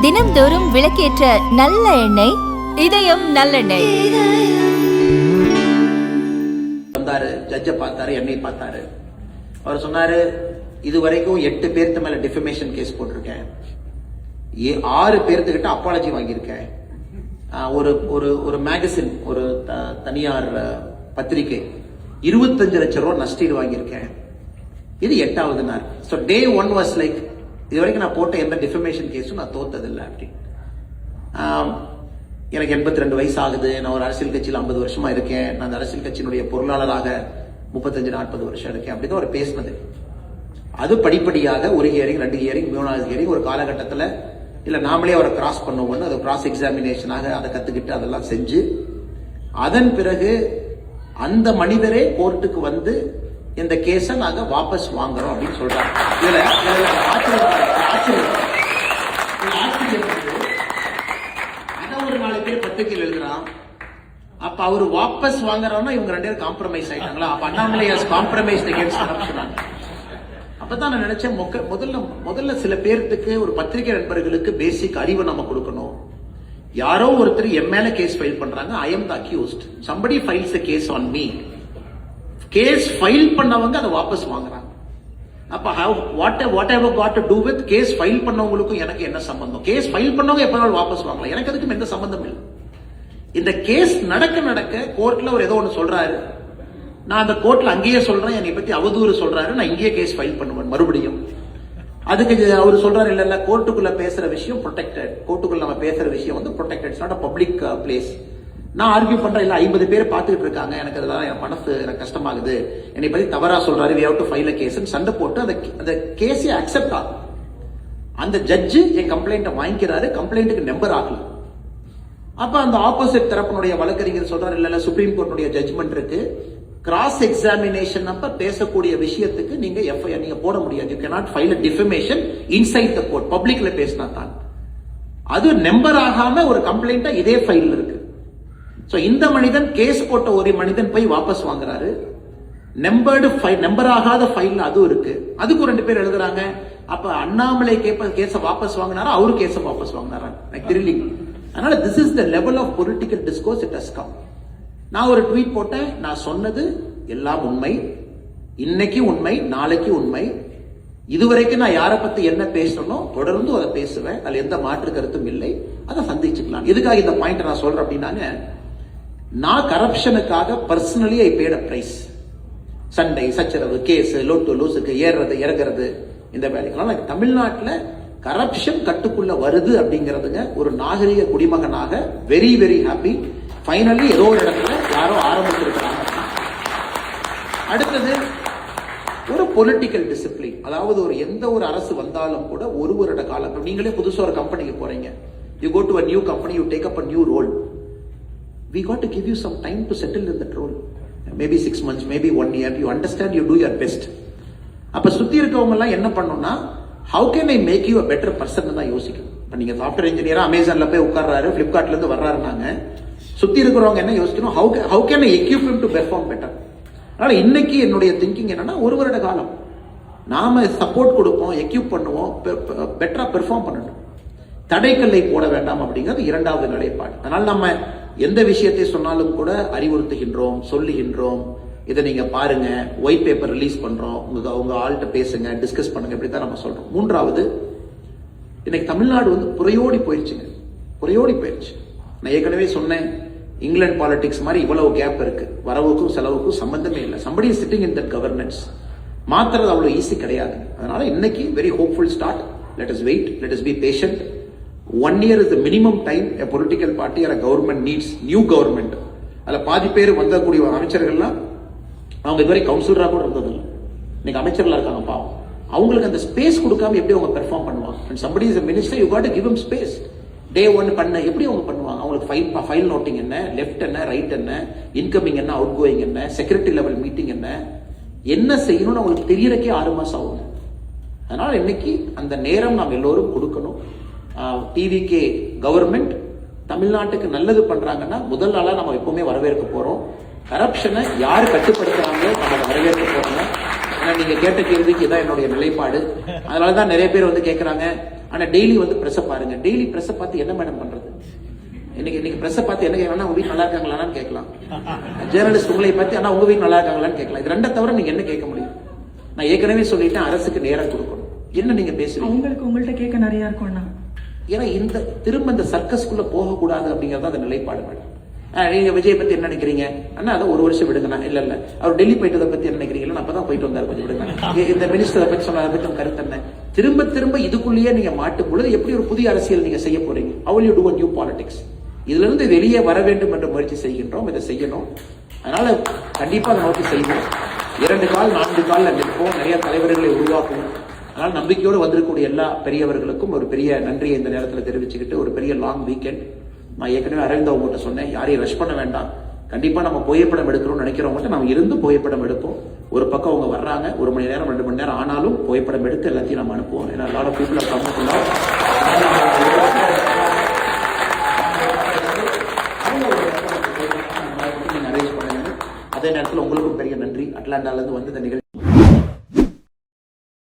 தினம்தோறும் விளக்கேற்ற நல்ல எண்ணெய் இதயம் நல்லெண்ணெய். வந்தாரு, ஜட்ஜ பார்த்தாரு, என்னை பார்த்தாரு. அவர் சொன்னாரு, இதுவரைக்கும் 8 பேர்த்து மேல டிஃபமேஷன் கேஸ் போட்டிருக்கேன், 6 பேர்த்துக்கிட்ட அப்பாலஜி வாங்கியிருக்கேன், ஒரு மேகசின், ஒரு தனியார் பத்திரிகை 25 லட்சம் ரூபாய் நஷ்டீடு வாங்கியிருக்கேன். இது 8வது நாள். ஸோ டே 1 வாஸ் லைக், இது வரைக்கும் நான் போட்ட எந்த டிஃபமேஷன் கேஸும் நான் தோத்ததில்லை அப்படி. எனக்கு 82 வயசு ஆகுது. நான் ஒரு அரசியல் கட்சியில் 50 வருஷமா இருக்கேன். நான் அந்த அரசியல் கட்சியினுடைய பொருளாளராக 35-40 வருஷம் இருக்கேன். அப்படிதான் அவர் பேசினது. அது படிப்படியாக ஒரு ஹியரிங், 2 ஹியரிங், 3வது ஹியரிங், ஒரு காலகட்டத்தில் இல்ல நாமளே அவரை கிராஸ் பண்ணுவோம்னு அதை கிராஸ் எக்ஸாமினேஷனாக அதை கத்துக்கிட்டு அதெல்லாம் செஞ்சு, அதன் பிறகு அந்த மனிதரே கோர்ட்டுக்கு வந்து இந்த கேஸை நாங்க வாபஸ் வாங்குறோம் அப்படின்னு சொல்றாங்க. இதுல அத ஒரு 4 பேர் பத்திரிகையில் எழுதுறான். அப்ப அவரு வாபஸ் வாங்குறோம்னா இவங்க 2 பேரும் காம்ப்ரமைஸ் ஆயிட்டாங்களா? அப்ப Annamalai has compromised against corruption. அப்பதான் நான் நினைச்சேன், முதல்ல சில பேருக்கு, ஒரு பத்திரிகை நண்பர்களுக்கு பேசிக் அறிவு நம்ம கொடுக்கணும். யாரோ ஒருத்தர் என் மேல கேஸ் ஃபைல் பண்றாங்க, I am the accused, somebody files a case on me. Case file பண்ணவங்க அதை வாபஸ் வாங்குறாங்க. அப்ப whatever got to do with case file பண்ணவங்களுக்கும் எனக்கு என்ன சம்பந்தம்? கேஸ் ஃபைல் பண்ணவங்க எப்பனாலும் வாபஸ் வாங்கலாம், எனக்கு அதுக்கும் எந்த சம்பந்தம் இல்லை. இந்த கேஸ் நடக்க கோர்ட்ல ஒரு ஏதோ ஒன்று சொல்றாரு, நான் அந்த கோர்ட்ல அங்கேயே சொல்றேன், என்னை பத்தி அவதூறு சொல்றாரு, நான் இங்கேயே கேஸ் ஃபைல் பண்ணுவேன் மறுபடியும். அதுக்கு அவர் சொல்றாரு, இல்ல கோர்ட்டுக்குள்ள பேசுற விஷயம் ப்ரொடெக்டட், கோர்ட்டுக்குள்ள நம்ம பேசுற விஷயம் வந்து protected, not a public place. நான் ஆர்கியூ பண்றேன், இல்ல 50 பேர் பார்த்துட்டு இருக்காங்க, எனக்கு அதெல்லாம் என் மனசு எனக்கு கஷ்டமாகுது, என்னை பத்தி தவறா சொல்றாரு, we have to file a case, சண்டை போட்டு அந்த கேஸை அக்செப்ட் ஆகும். அந்த ஜட்ஜு என் கம்ப்ளைண்ட்டை வாங்கிக்கிறாரு, கம்ப்ளைண்ட்டுக்கு நம்பர் ஆகல. அப்ப அந்த ஆப்போசிட் தரப்பினுடைய வழக்கறிஞர் சொல்றாரு, இல்ல சுப்ரீம் கோர்ட்டுடைய ஜட்ஜ்மெண்ட் இருக்கு, கிராஸ் எக்ஸாமினேஷன் அப்ப பேசக்கூடிய விஷயத்துக்கு நீங்க எஃப்ஐஆர் நீங்க போட முடியாது. You cannot file a defamation inside the court. பப்ளிக்ல பேசினா தான் அது நம்பர் ஆகாம ஒரு கம்ப்ளைண்டா இதே ஃபைல் இருக்கு. சோ இந்த மனிதன் கேஸ் போட்ட ஒரு மனிதன் போய் வாபஸ் வாங்குறாரு, நம்பர்டு ஃபைல், நம்பர் ஆகாத ஃபைல் அது இருக்கு. அதுக்கு 2 பேர் எழுதுறாங்க. அப்ப அண்ணாமலை கேஸ வாபஸ் வாங்கினாரா, அவரு கேஸ வாபஸ் வாங்கினாரா? த்ரில்லிங். அதனால this is the level of political discourse it has come. நான் ஒரு ட்வீட் போட்டேன், நான் சொன்னது எல்லாம் உண்மை, இன்னைக்கு உண்மை, நாளைக்கு உண்மை. இதுவரைக்கும் நான் யாரை பத்தி என்ன பேசணும் தொடர்ந்து அதை பேசுவேன், அதுல எந்த மாற்று கருத்தும் இல்லை. அதை சந்திச்சுக்கலாம். எதுக்காக இந்த பாயிண்ட் நான் சொல்றேன் அப்படின்னாங்க, நான் கரப்ஷனுக்காக personally I paid a price. சண்டை, சச்சரவு, கேஸ், லோட்டு லூசுக்கு ஏறுறது இறங்குறது, இந்த வேலைகள்லாம் தமிழ்நாட்டில் கரப்ஷன் கட்டுக்குள்ள வருது அப்படிங்கிறதுங்க. ஒரு நாகரிக குடிமகனாக வெரி வெரி ஹாப்பி. ஃபைனலி ஏதோ ஒரு இடத்துல யாரோ ஆரம்பிச்சிருக்கிறாங்க. அடுத்தது ஒரு பொலிட்டிக்கல் டிசிப்ளின். அதாவது எந்த ஒரு அரசு வந்தாலும் கூட ஒரு வருட காலம், நீங்களே புதுசா ஒரு கம்பெனிக்கு போறீங்க, you go to a new company, you take up a new role. We got to give you some time to settle in that role. Maybe 6 months, maybe 1 year. You understand, you do your best. அப்ப சுத்தி இருக்கவங்க எல்லாம் என்ன பண்ணணும்னா, how can I make you a better person தான் யோசிக்கணும். இப்ப நீங்க சாஃப்ட்வேர் இன்ஜினியரா அமேசான்ல போய் உட்கார்றாரு, பிளிப்கார்ட்ல இருந்து வர்றாருனாங்க, சுத்தி இருக்கிறவங்க என்ன யோசிக்கணும், how can I equip him to perform better. அதனால இன்னைக்கு என்னுடைய திங்கிங் என்னன்னா, ஒரு வருட காலம் நாம சப்போர்ட் கொடுப்போம், எக்யூப் பண்ணுவோம், பெட்டரா பெர்ஃபார்ம் பண்ணணும், தடைக்கல்லை போட வேண்டாம் அப்படிங்கிறது 2வது நிலைப்பாடு. அதனால நம்ம எந்த விஷயத்தை சொன்னாலும் கூட அறிவுறுத்துகின்றோம், சொல்லுகின்றோம், இதை நீங்க பாருங்க, ஒயிட் பேப்பர் ரிலீஸ் பண்றோம், உங்க ஆள்கிட்ட பேசுங்க, டிஸ்கஸ் பண்ணுங்க, இப்படித்தான் நம்ம சொல்றோம். 3வது, இன்னைக்கு தமிழ்நாடு புறையோடி போயிடுச்சுங்க, புறையோடி போயிடுச்சு. நான் ஏற்கனவே சொன்னேன், இங்கிலாந்து பாலிடிக்ஸ் மாதிரி இவ்வளவு கேப் இருக்கு, வரவுக்கும் செலவுக்கும் சம்பந்தமே இல்லை. somebody is sitting in that governance. மாத்துறது அவ்வளவு ஈஸி கிடையாது. அதனால இன்னைக்கு very hopeful start. let us wait, let us be patient. 1 year is the minimum time a political party or a government needs. new government. அதுல பாதி பேர் வந்தக்கூடிய அமைச்சர்கள்லாம் அவங்க இதுவரை கவுன்சிலரா கூட இருந்ததில்லை, இன்னைக்கு அமைச்சர்களா இருக்காங்க. பாவம், அவங்களுக்கு அந்த ஸ்பேஸ் கொடுக்காம எப்படி அவங்க பெர்ஃபார்ம் பண்ணுவாங்க? and somebody is a minister, you got to give him space. டே 1 பண்ண எப்படி அவங்க பண்ணுவாங்க? அவங்களுக்கு ஃபைல் நோட்டிங் என்ன, லெஃப்ட் என்ன, ரைட் என்ன, இன்கமிங் என்ன, அவுட் கோயிங் என்ன, செக்ரட்டரி லெவல் மீட்டிங் என்ன செய்யணும்னு அவங்களுக்கு தெரியறக்கே 6 மாசம் ஆகும். அதனால இன்னைக்கு அந்த நேரம் நாம் எல்லோரும் கொடுக்கணும். டிவிகே கவர்மெண்ட் தமிழ்நாட்டுக்கு நல்லது பண்றாங்கன்னா முதல் ஆளா நம்ம எப்பவுமே வரவேற்க போறோம். கரப்ஷனை யார் கட்டுப்படுத்துறாங்களோ நம்ம வரவேற்க போறோம். ஆனா நீங்க கேட்ட கேள்விக்கு இதான் என்னுடைய நிலைப்பாடு. அதனாலதான் நிறைய பேர் வந்து கேட்கறாங்க, ஆனா டெய்லி வந்து பிரஸ் பாருங்க. டெய்லி பிரஸ் பார்த்து என்ன மேடம் பண்றது? இன்னைக்கு பிரஸ் பார்த்து என்ன கேட்கலாம், உங்க வீட்டு நல்லா இருக்காங்களான்னு கேட்கலாம். ஜேர்னலிஸ்ட் உங்களை பார்த்து ஆனா உங்க வீட்டு நல்லா இருக்காங்களான்னு கேட்கலாம். இது ரெண்டை தவிர நீங்க என்ன கேட்க முடியும்? நான் ஏற்கனவே சொல்லிட்டேன், அரசுக்கு நேரம் கொடுக்கணும். என்ன நீங்க பேசுறீங்க? உங்களுக்கு உங்கள்ட்ட கேட்க நிறைய இருக்கும்னா, ஏன்னா திரும்ப இந்த சர்க்கஸ்குள்ள போகக்கூடாது அப்படிங்கறது அந்த நிலைப்பாடு மேடம். நீங்க விஜய் பத்தி என்ன நினைக்கிறீங்க? அண்ணா அதை ஒரு வருஷம் விடுங்கண்ணா. இல்ல அவர் டெல்லி போயிட்டதை பத்தி என்ன நினைக்கிறீங்களா? அப்பதான் போயிட்டு வந்தாரு, கொஞ்சம் விடுங்க. இந்த மினிஸ்டரை பத்தி சொன்ன பத்தி கருத்து என்ன? திரும்ப இதுக்குள்ளேயே நீங்க மாட்டும் பொழுது எப்படி ஒரு புதிய அரசியல் நீங்க செய்ய போறீங்க? How will you do a new politics? இதுல இருந்து வெளியே வர வேண்டும் என்ற முயற்சி செய்கின்றோம். இதை செய்யணும். அதனால கண்டிப்பா அதை நோக்கி செய்வோம். 2 கால் 4 கால் நிற்போம். நிறைய தலைவர்களை உருவாக்குவோம். அதனால நம்பிக்கையோடு வந்திருக்கக்கூடிய எல்லா பெரியவர்களுக்கும் ஒரு பெரிய நன்றியை இந்த நேரத்தில் தெரிவிச்சுக்கிட்டு, ஒரு பெரிய லாங் வீக்கெண்ட். நான் ஏற்கனவே அரவிந்த் அவங்ககிட்ட சொன்னேன், யாரையும் ரஷ் பண்ண வேண்டாம். கண்டிப்பா நம்ம புகைப்படம் எடுக்கிறோம்னு நினைக்கிறவங்ககிட்ட நம்ம இருந்து புகைப்படம் எடுப்போம். ஒரு பக்கம் அவங்க வர்றாங்க, 1 மணி நேரம் 2 மணி நேரம் ஆனாலும் புகைப்படம் எடுத்து எல்லாத்தையும் நம்ம அனுப்புவோம். ஏன்னா lot of people are coming to love. Arrange பண்ணுங்க. அதே நேரத்தில் உங்களுக்கும் பெரிய நன்றி. அட்லாண்டால இருந்து வந்து இந்த நிகழ்ச்சி